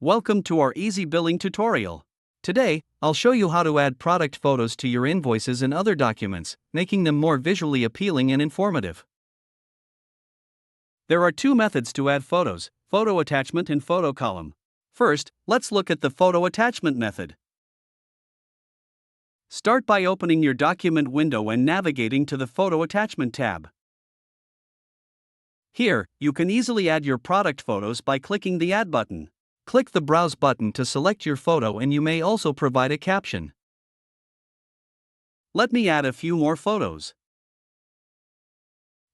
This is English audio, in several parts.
Welcome to our EasyBilling tutorial. Today, I'll show you how to add product photos to your invoices and other documents, making them more visually appealing and informative. There are two methods to add photos: photo attachment and photo column. First, let's look at the photo attachment method. Start by opening your document window and navigating to the Photo Attachment tab. Here, you can easily add your product photos by clicking the Add button. Click the Browse button to select your photo, and you may also provide a caption. Let me add a few more photos.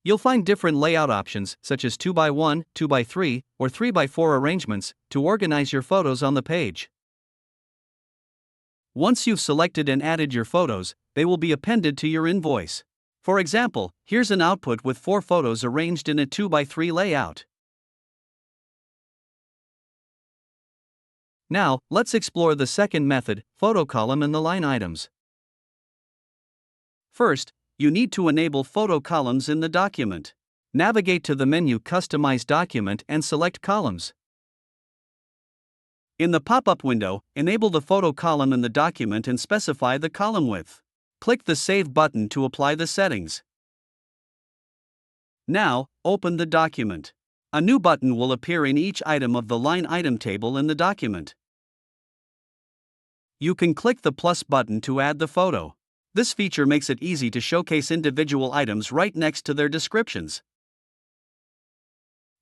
You'll find different layout options such as 2x1, 2x3, or 3x4 arrangements to organize your photos on the page. Once you've selected and added your photos, they will be appended to your invoice. For example, here's an output with 4 photos arranged in a 2x3 layout. Now, let's explore the second method, photo column and the line items. First, you need to enable photo columns in the document. Navigate to the menu Customize Document and select Columns. In the pop-up window, enable the photo column in the document and specify the column width. Click the Save button to apply the settings. Now, open the document. A new button will appear in each item of the line item table in the document. You can click the plus button to add the photo. This feature makes it easy to showcase individual items right next to their descriptions.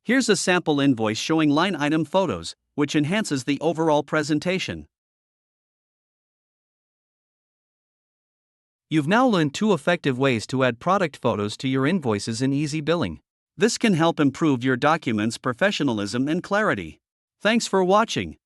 Here's a sample invoice showing line item photos, which enhances the overall presentation. You've now learned 2 effective ways to add product photos to your invoices in EasyBilling. This can help improve your documents' professionalism and clarity. Thanks for watching.